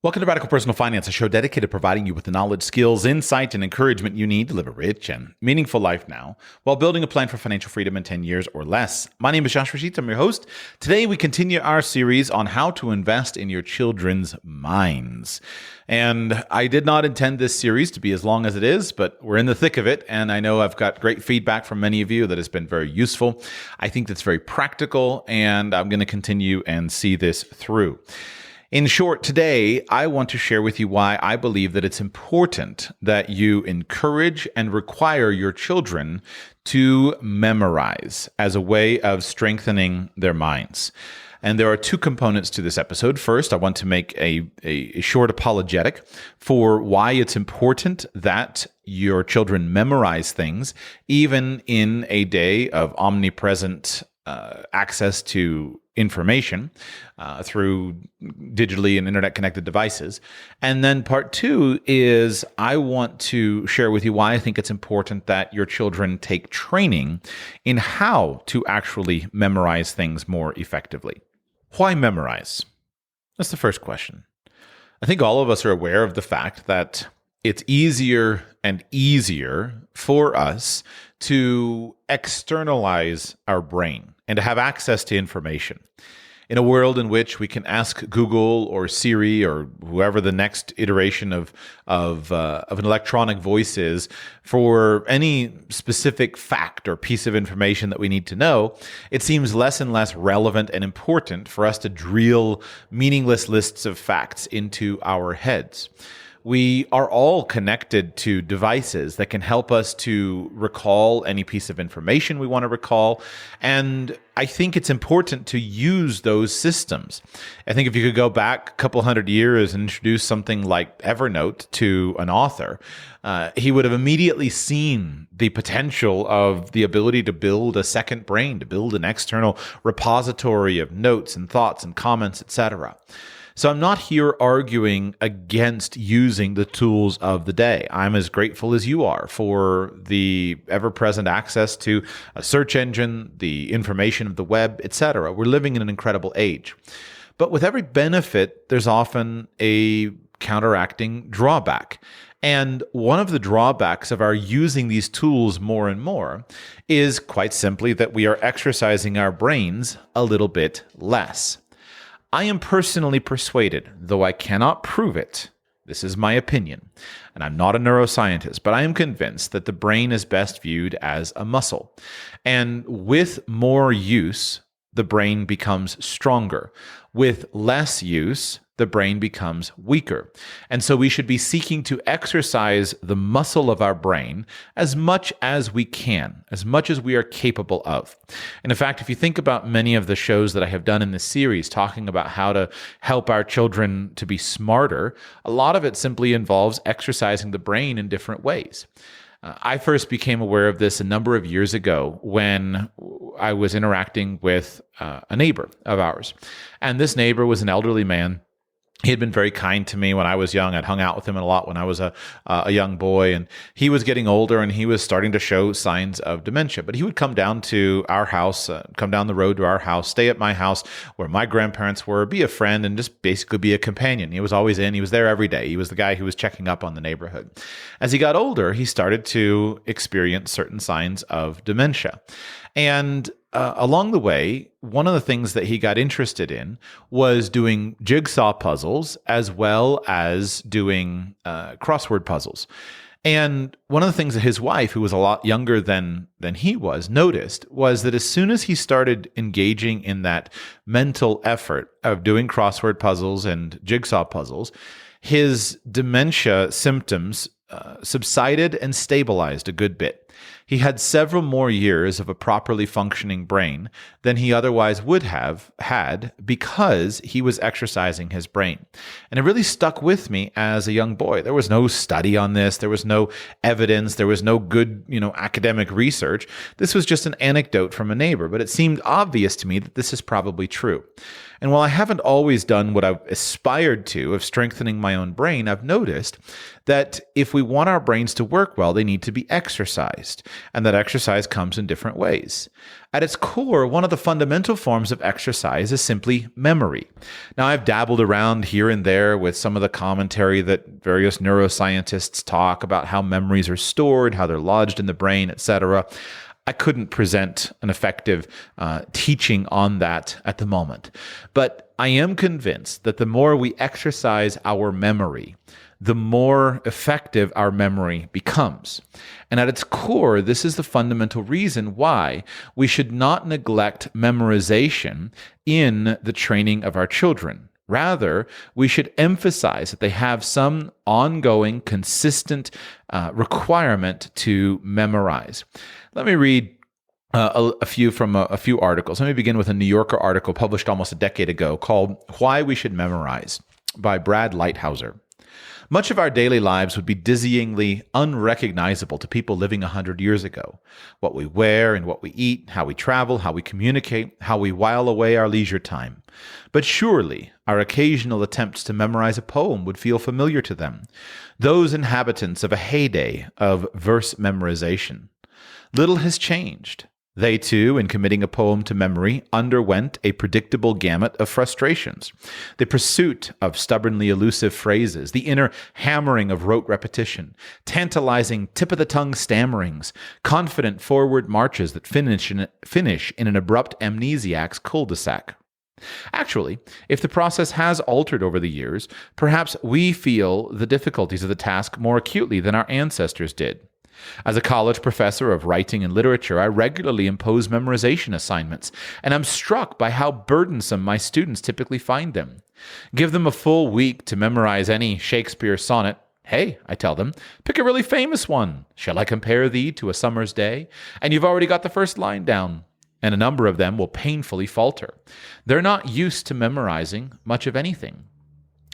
Welcome to Radical Personal Finance, a show dedicated to providing you with the knowledge, skills, insight, and encouragement you need to live a rich and meaningful life now while building a plan for financial freedom in 10 years or less. My name is Josh Rashid. I'm your host. Today, we continue our series on how to invest in your children's minds. And I did not intend this series to be as long as it is, but we're in the thick of it. And I know I've got great feedback from many of you that has been very useful. I think that's very practical, and I'm going to continue and see this through. In short, today, I want to share with you why I believe that it's important that you encourage and require your children to memorize as a way of strengthening their minds. And there are two components to this episode. First, I want to make a short apologetic for why it's important that your children memorize things, even in a day of omnipresent access to information through digitally and internet-connected devices. And then part two is I want to share with you why I think it's important that your children take training in how to actually memorize things more effectively. Why memorize? That's the first question. I think all of us are aware of the fact that it's easier and easier for us to externalize our brain and to have access to information. In a world in which we can ask Google or Siri or whoever the next iteration of an electronic voice is for any specific fact or piece of information that we need to know, it seems less and less relevant and important for us to drill meaningless lists of facts into our heads. We are all connected to devices that can help us to recall any piece of information we want to recall. And I think it's important to use those systems. I think if you could go back a couple hundred years and introduce something like Evernote to an author, he would have immediately seen the potential of the ability to build a second brain, to build an external repository of notes and thoughts and comments, etc. So I'm not here arguing against using the tools of the day. I'm as grateful as you are for the ever-present access to a search engine, the information of the web, etc. We're living in an incredible age. But with every benefit, there's often a counteracting drawback. And one of the drawbacks of our using these tools more and more is quite simply that we are exercising our brains a little bit less. I am personally persuaded, though I cannot prove it, this is my opinion, and I'm not a neuroscientist, but I am convinced that the brain is best viewed as a muscle. And with more use, the brain becomes stronger. With less use, the brain becomes weaker. And so we should be seeking to exercise the muscle of our brain as much as we can, as much as we are capable of. And in fact, if you think about many of the shows that I have done in this series talking about how to help our children to be smarter, a lot of it simply involves exercising the brain in different ways. I first became aware of this a number of years ago when I was interacting with a neighbor of ours. And this neighbor was an elderly man. He had been very kind to me when I was young. I'd hung out with him a lot when I was a young boy, and he was getting older and he was starting to show signs of dementia. But he would come down to our house, come down the road to our house, stay at my house where my grandparents were, be a friend, and just basically be a companion. He was always in. He was there every day. He was the guy who was checking up on the neighborhood. As he got older, he started to experience certain signs of dementia. And along the way, one of the things that he got interested in was doing jigsaw puzzles as well as doing crossword puzzles. And one of the things that his wife, who was a lot younger than he was, noticed was that as soon as he started engaging in that mental effort of doing crossword puzzles and jigsaw puzzles, his dementia symptoms subsided and stabilized a good bit. He had several more years of a properly functioning brain than he otherwise would have had because he was exercising his brain. And it really stuck with me as a young boy. There was no study on this. There was no evidence. There was no good, academic research. This was just an anecdote from a neighbor, but it seemed obvious to me that this is probably true. And while I haven't always done what I've aspired to of strengthening my own brain, I've noticed that if we want our brains to work well, they need to be exercised. and that exercise comes in different ways. At its core, one of the fundamental forms of exercise is simply memory. Now, I've dabbled around here and there with some of the commentary that various neuroscientists talk about how memories are stored, how they're lodged in the brain, etc. I couldn't present an effective teaching on that at the moment. But I am convinced that the more we exercise our memory, the more effective our memory becomes. And at its core, this is the fundamental reason why we should not neglect memorization in the training of our children. Rather, we should emphasize that they have some ongoing, consistent requirement to memorize. Let me read a few from a few articles. Let me begin with a New Yorker article published almost a decade ago called Why We Should Memorize by Brad Lighthouser. Much of our daily lives would be dizzyingly unrecognizable to people living 100 years ago. What we wear and what we eat, how we travel, how we communicate, how we while away our leisure time. But surely our occasional attempts to memorize a poem would feel familiar to them, those inhabitants of a heyday of verse memorization. Little has changed. They, too, in committing a poem to memory, underwent a predictable gamut of frustrations. The pursuit of stubbornly elusive phrases, the inner hammering of rote repetition, tantalizing tip-of-the-tongue stammerings, confident forward marches that finish in an abrupt amnesiac's cul-de-sac. Actually, if the process has altered over the years, perhaps we feel the difficulties of the task more acutely than our ancestors did. As a college professor of writing and literature, I regularly impose memorization assignments, and I'm struck by how burdensome my students typically find them. Give them a full week to memorize any Shakespeare sonnet. Hey, I tell them, pick a really famous one. Shall I compare thee to a summer's day? And you've already got the first line down. And a number of them will painfully falter. They're not used to memorizing much of anything.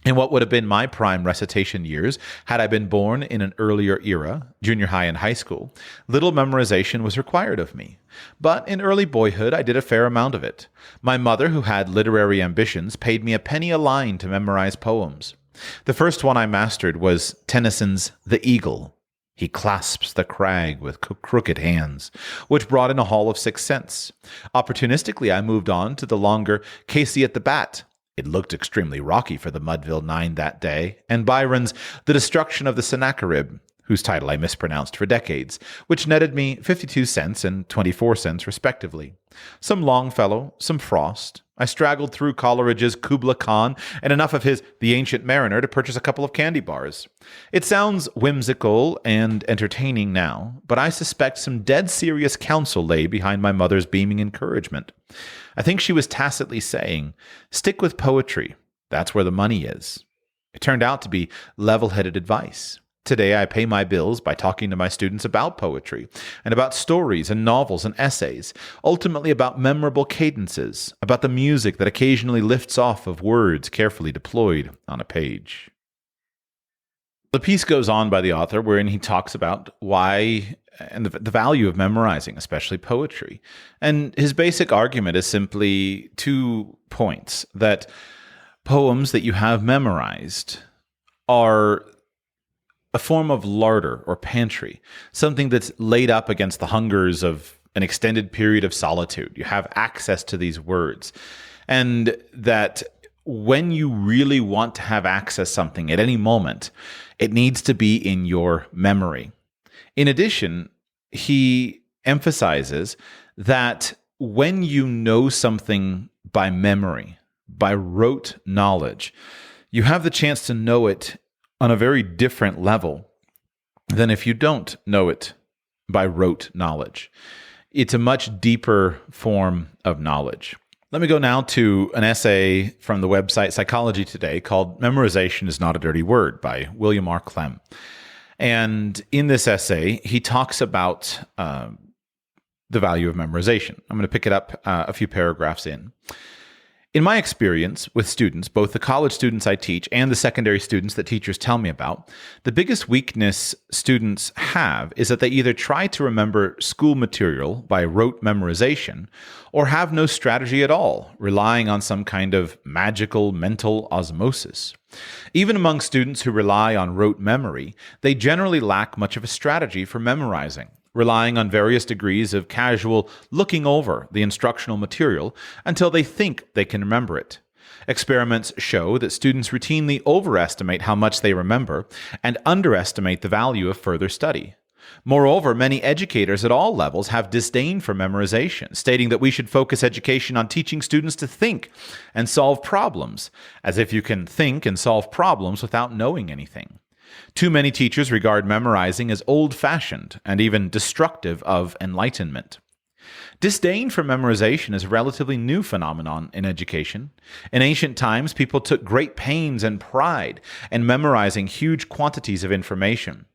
In what would have been my prime recitation years, had I been born in an earlier era, junior high and high school, little memorization was required of me. But in early boyhood, I did a fair amount of it. My mother, who had literary ambitions, paid me a penny a line to memorize poems. The first one I mastered was Tennyson's The Eagle. He clasps the crag with crooked hands, which brought in a haul of 6 cents. Opportunistically, I moved on to the longer Casey at the Bat. It looked extremely rocky for the Mudville Nine that day, and Byron's The Destruction of the Sennacherib, whose title I mispronounced for decades, which netted me 52 cents and 24 cents respectively. Some Longfellow, some Frost. I straggled through Coleridge's Kubla Khan and enough of his The Ancient Mariner to purchase a couple of candy bars. It sounds whimsical and entertaining now, but I suspect some dead serious counsel lay behind my mother's beaming encouragement. I think she was tacitly saying, stick with poetry. That's where the money is. It turned out to be level-headed advice. Today, I pay my bills by talking to my students about poetry and about stories and novels and essays, ultimately about memorable cadences, about the music that occasionally lifts off of words carefully deployed on a page. The piece goes on by the author wherein he talks about why and the value of memorizing, especially poetry. And his basic argument is simply 2 points, that poems that you have memorized are a form of larder or pantry, something that's laid up against the hungers of an extended period of solitude. You have access to these words. And that when you really want to have access to something at any moment, it needs to be in your memory. In addition, he emphasizes that when you know something by memory, by rote knowledge, you have the chance to know it on a very different level than if you don't know it by rote knowledge. It's a much deeper form of knowledge. Let me go now to an essay from the website Psychology Today called Memorization is Not a Dirty Word by William R. Clem. And in this essay, he talks about the value of memorization. I'm going to pick it up a few paragraphs in. In my experience with students, both the college students I teach and the secondary students that teachers tell me about, the biggest weakness students have is that they either try to remember school material by rote memorization or have no strategy at all, relying on some kind of magical mental osmosis. Even among students who rely on rote memory, they generally lack much of a strategy for memorizing. relying on various degrees of casual looking over the instructional material until they think they can remember it. Experiments show that students routinely overestimate how much they remember and underestimate the value of further study. Moreover, many educators at all levels have disdain for memorization, stating that we should focus education on teaching students to think and solve problems, as if you can think and solve problems without knowing anything. Too many teachers regard memorizing as old-fashioned and even destructive of enlightenment. Disdain for memorization is a relatively new phenomenon in education. In ancient times, people took great pains and pride in memorizing huge quantities of information.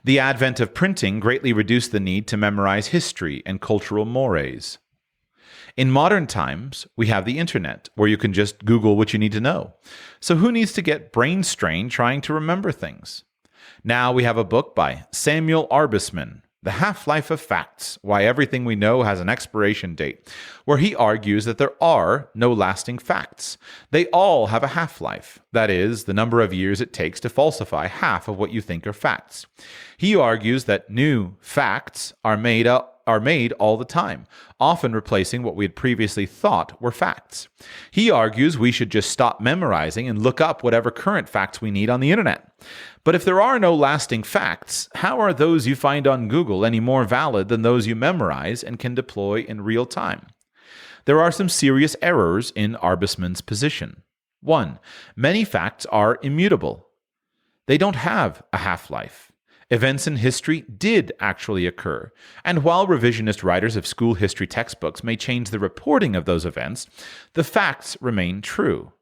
The advent of printing greatly reduced the need to memorize history and cultural mores. In modern times, we have the internet, where you can just Google what you need to know. So who needs to get brain strain trying to remember things? Now we have a book by Samuel Arbesman, The Half-Life of Facts, Why Everything We Know Has an Expiration Date, where he argues that there are no lasting facts. They all have a half-life, that is, the number of years it takes to falsify half of what you think are facts. He argues that new facts are made all the time, often replacing what we had previously thought were facts. He argues we should just stop memorizing and look up whatever current facts we need on the internet. But if there are no lasting facts, how are those you find on Google any more valid than those you memorize and can deploy in real time? There are some serious errors in Arbesman's position. 1. Many facts are immutable. They don't have a half-life. Events in history did actually occur, and while revisionist writers of school history textbooks may change the reporting of those events, the facts remain true.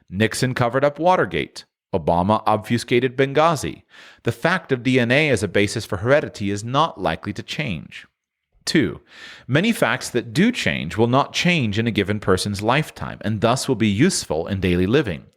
Nixon covered up Watergate. Obama obfuscated Benghazi. The fact of DNA as a basis for heredity is not likely to change. 2. Many facts that do change will not change in a given person's lifetime, and thus will be useful in daily living.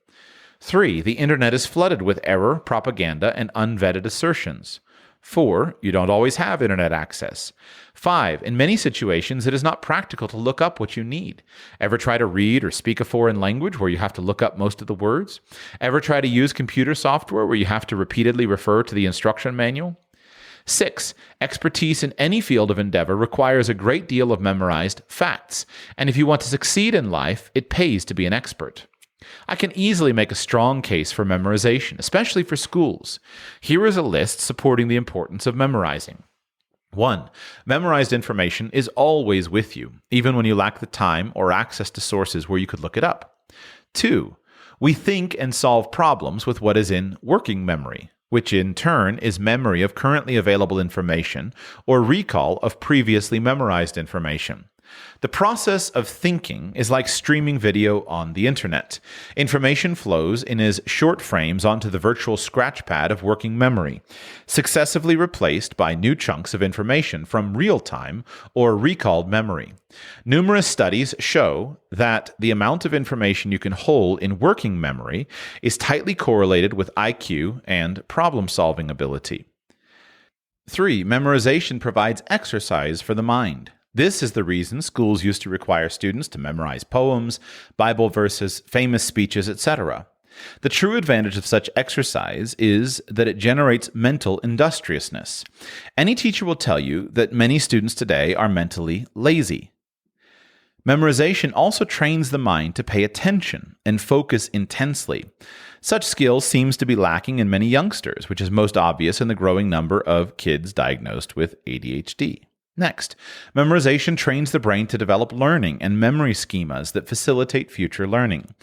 3. The internet is flooded with error, propaganda, and unvetted assertions. 4. You don't always have internet access. 5. In many situations, it is not practical to look up what you need. Ever try to read or speak a foreign language where you have to look up most of the words? Ever try to use computer software where you have to repeatedly refer to the instruction manual? 6. Expertise in any field of endeavor requires a great deal of memorized facts, and if you want to succeed in life, it pays to be an expert. I can easily make a strong case for memorization, especially for schools. Here is a list supporting the importance of memorizing. 1. Memorized information is always with you, even when you lack the time or access to sources where you could look it up. 2. We think and solve problems with what is in working memory, which in turn is memory of currently available information or recall of previously memorized information. The process of thinking is like streaming video on the internet. Information flows in as short frames onto the virtual scratchpad of working memory, successively replaced by new chunks of information from real-time or recalled memory. Numerous studies show that the amount of information you can hold in working memory is tightly correlated with IQ and problem-solving ability. 3. Memorization provides exercise for the mind. This is the reason schools used to require students to memorize poems, Bible verses, famous speeches, etc. The true advantage of such exercise is that it generates mental industriousness. Any teacher will tell you that many students today are mentally lazy. Memorization also trains the mind to pay attention and focus intensely. Such skills seems to be lacking in many youngsters, which is most obvious in the growing number of kids diagnosed with ADHD. Next, memorization trains the brain to develop learning and memory schemas that facilitate future learning.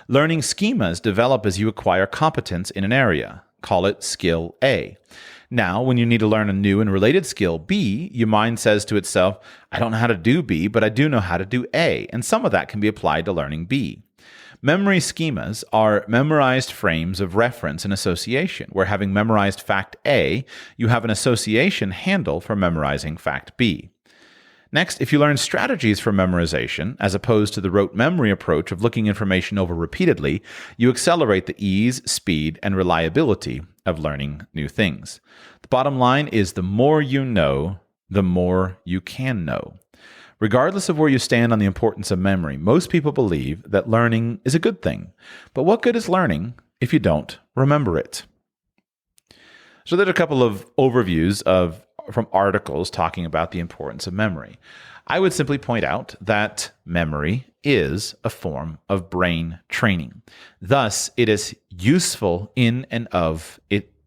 Learning schemas develop as you acquire competence in an area. Call it skill A. Now, when you need to learn a new and related skill B, your mind says to itself, I don't know how to do B, but I do know how to do A, and some of that can be applied to learning B. Memory schemas are memorized frames of reference and association, where having memorized fact A, you have an association handle for memorizing fact B. Next, if you learn strategies for memorization, as opposed to the rote memory approach of looking information over repeatedly, you accelerate the ease, speed, and reliability of learning new things. The bottom line is the more you know, the more you can know. Regardless of where you stand on the importance of memory, most people believe that learning is a good thing. But what good is learning if you don't remember it? So there's a couple of overviews of from articles talking about the importance of memory. I would simply point out that memory is a form of brain training. Thus, it is useful in and of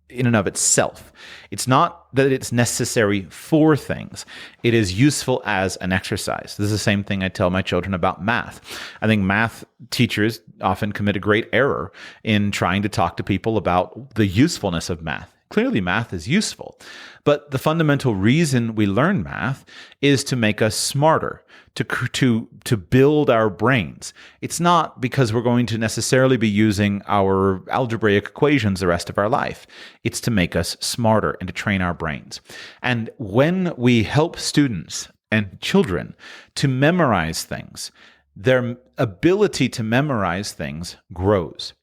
itself. It's not that it's necessary for things. It is useful as an exercise. This is the same thing I tell my children about math. I think math teachers often commit a great error in trying to talk to people about the usefulness of math. Clearly, math is useful, but the fundamental reason we learn math is to make us smarter, to build our brains. It's not because we're going to necessarily be using our algebraic equations the rest of our life. It's to make us smarter and to train our brains. And when we help students and children to memorize things, their ability to memorize things grows.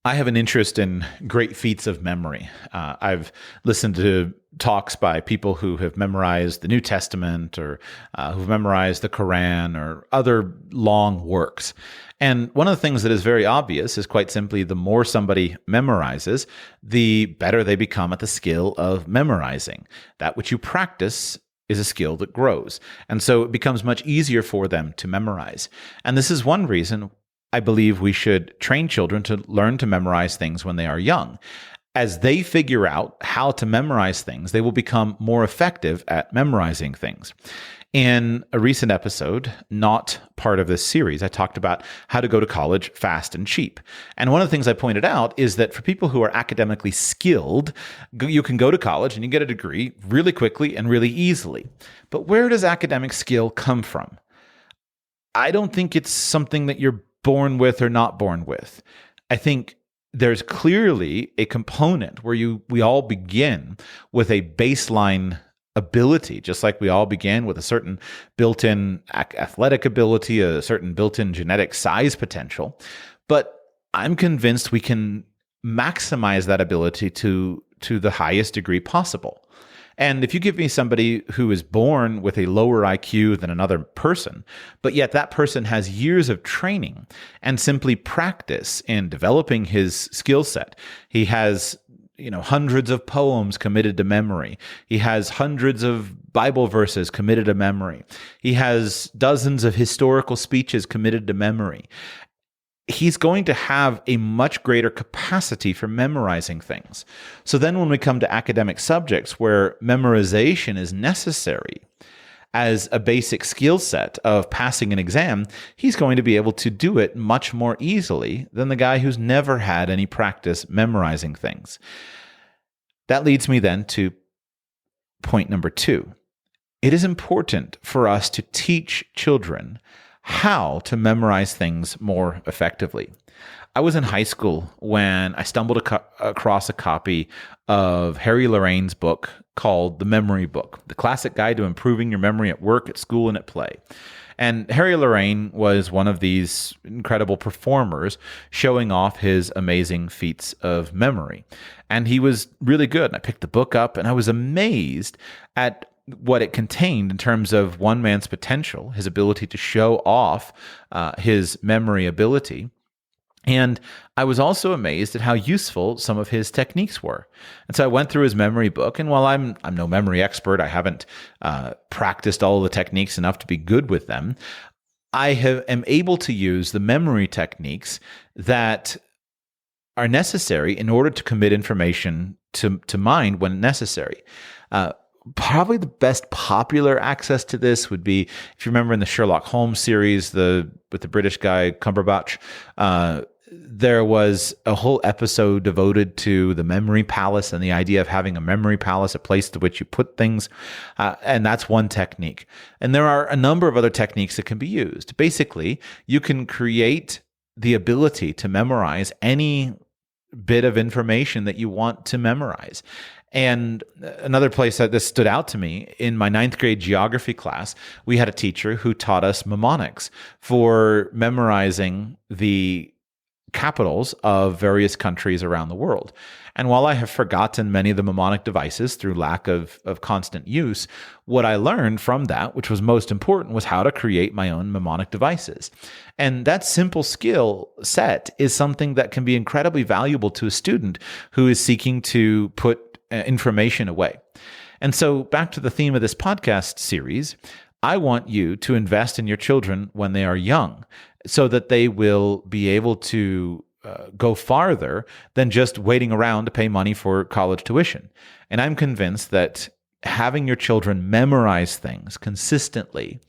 I have an interest in great feats of memory. I've listened to talks by people who have memorized the New Testament or who've memorized the Quran or other long works. And one of the things that is very obvious is quite simply the more somebody memorizes, the better they become at the skill of memorizing. That which you practice is a skill that grows. And so it becomes much easier for them to memorize. And this is one reason I believe we should train children to learn to memorize things when they are young. As they figure out how to memorize things, they will become more effective at memorizing things. In a recent episode, not part of this series, I talked about how to go to college fast and cheap. And one of the things I pointed out is that for people who are academically skilled, you can go to college and you get a degree really quickly and really easily. But where does academic skill come from? I don't think it's something that you're born with or not born with. I think there's clearly a component where we all begin with a baseline ability, just like we all began with a certain built-in athletic ability, a certain built-in genetic size potential. But I'm convinced we can maximize that ability to the highest degree possible. And if you give me somebody who is born with a lower IQ than another person, but yet that person has years of training and simply practice in developing his skill set, he has hundreds of poems committed to memory. He has hundreds of Bible verses committed to memory. He has dozens of historical speeches committed to memory. He's going to have a much greater capacity for memorizing things. So then when we come to academic subjects where memorization is necessary as a basic skill set of passing an exam, he's going to be able to do it much more easily than the guy who's never had any practice memorizing things. That leads me then to point number 2. It is important for us to teach children how to memorize things more effectively. I was in high school when I stumbled across a copy of Harry Lorayne's book called The Memory Book, the classic guide to improving your memory at work, at school, and at play. And Harry Lorayne was one of these incredible performers showing off his amazing feats of memory. And he was really good. And I picked the book up and I was amazed at what it contained in terms of one man's potential, his ability to show off his memory ability. And I was also amazed at how useful some of his techniques were. And so I went through his memory book, and while I'm no memory expert, I haven't practiced all the techniques enough to be good with them, I am able to use the memory techniques that are necessary in order to commit information to mind when necessary. Probably the best popular access to this would be, if you remember in the Sherlock Holmes series, with the British guy Cumberbatch, there was a whole episode devoted to the memory palace and the idea of having a memory palace, a place to which you put things. And that's one technique. And there are a number of other techniques that can be used. Basically, you can create the ability to memorize any bit of information that you want to memorize. And another place that this stood out to me, in my 9th grade geography class, we had a teacher who taught us mnemonics for memorizing the capitals of various countries around the world. And while I have forgotten many of the mnemonic devices through lack of constant use, what I learned from that, which was most important, was how to create my own mnemonic devices. And that simple skill set is something that can be incredibly valuable to a student who is seeking to put information away. And so back to the theme of this podcast series, I want you to invest in your children when they are young so that they will be able to go farther than just waiting around to pay money for college tuition. And I'm convinced that having your children memorize things consistently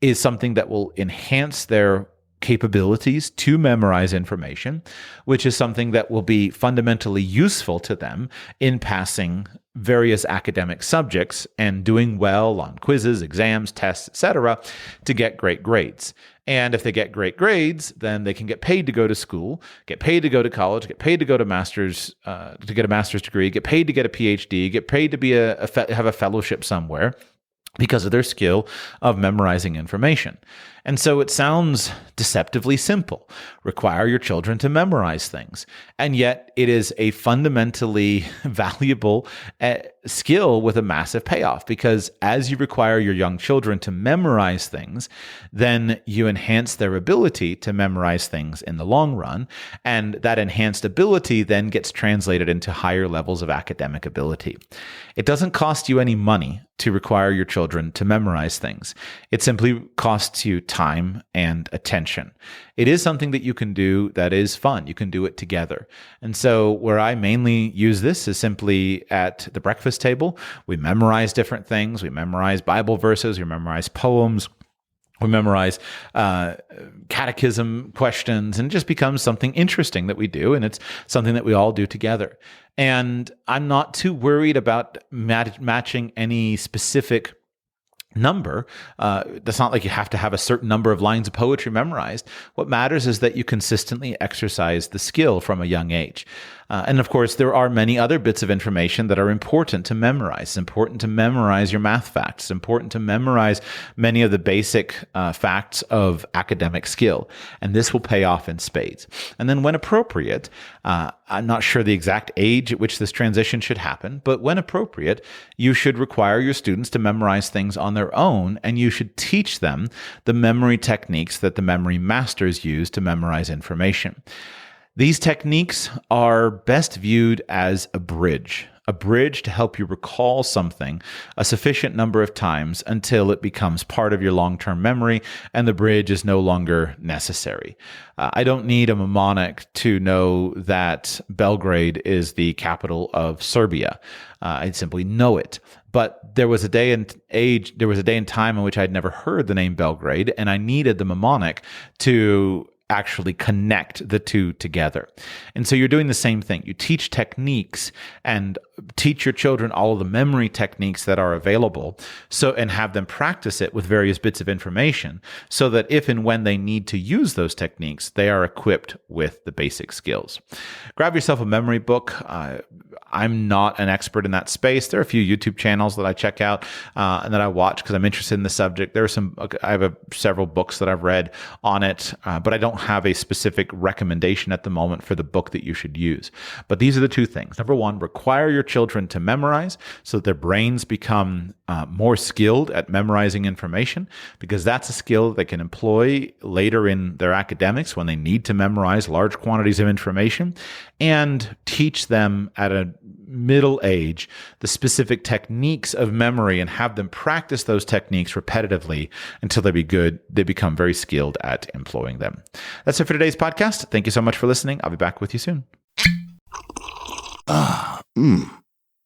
is something that will enhance their capabilities to memorize information, which is something that will be fundamentally useful to them in passing various academic subjects and doing well on quizzes, exams, tests, etc., to get great grades. And if they get great grades, then they can get paid to go to school, get paid to go to college, get paid to go to to get a master's degree, get paid to get a PhD, get paid to have a fellowship somewhere, because of their skill of memorizing information. And so it sounds deceptively simple. Require your children to memorize things. And yet it is a fundamentally valuable skill with a massive payoff, because as you require your young children to memorize things, then you enhance their ability to memorize things in the long run. And that enhanced ability then gets translated into higher levels of academic ability. It doesn't cost you any money to require your children to memorize things. It simply costs you time and attention. It is something that you can do that is fun. You can do it together. And so where I mainly use this is simply at the breakfast table. We memorize different things. We memorize Bible verses. We memorize poems. We memorize catechism questions, and it just becomes something interesting that we do, and it's something that we all do together. And I'm not too worried about matching any specific number. That's not like you have to have a certain number of lines of poetry memorized. What matters is that you consistently exercise the skill from a young age. And of course, there are many other bits of information that are important to memorize. It's important to memorize your math facts. It's important to memorize many of the basic facts of academic skill. And this will pay off in spades. And then when appropriate, I'm not sure the exact age at which this transition should happen, but when appropriate, you should require your students to memorize things on their own, and you should teach them the memory techniques that the memory masters use to memorize information. These techniques are best viewed as a bridge to help you recall something a sufficient number of times until it becomes part of your long-term memory and the bridge is no longer necessary. I don't need a mnemonic to know that Belgrade is the capital of Serbia. I simply know it. But there was a day and time in which I'd never heard the name Belgrade, and I needed the mnemonic to actually connect the two together. And so you're doing the same thing. You teach techniques and teach your children all of the memory techniques that are available, and have them practice it with various bits of information so that if and when they need to use those techniques, they are equipped with the basic skills. Grab yourself a memory book. I'm not an expert in that space. There are a few YouTube channels that I check out and that I watch because I'm interested in the subject. I have several books that I've read on it, but I don't have a specific recommendation at the moment for the book that you should use. But these are the two things. Number one, require your children to memorize so that their brains become more skilled at memorizing information, because that's a skill they can employ later in their academics when they need to memorize large quantities of information, and teach them at a middle age the specific techniques of memory and have them practice those techniques repetitively until they become very skilled at employing them. That's it for today's podcast. Thank you so much for listening. I'll be back with you soon.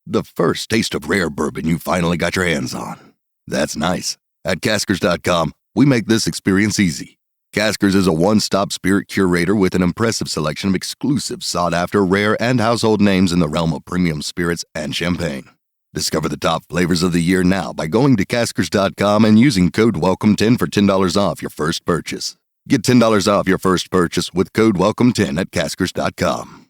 The first taste of rare bourbon you finally got your hands on. That's nice. At Caskers.com, we make this experience easy. Caskers is a one-stop spirit curator with an impressive selection of exclusive, sought-after, rare, and household names in the realm of premium spirits and champagne. Discover the top flavors of the year now by going to Caskers.com and using code WELCOME10 for $10 off your first purchase. Get $10 off your first purchase with code WELCOME10 at Caskers.com.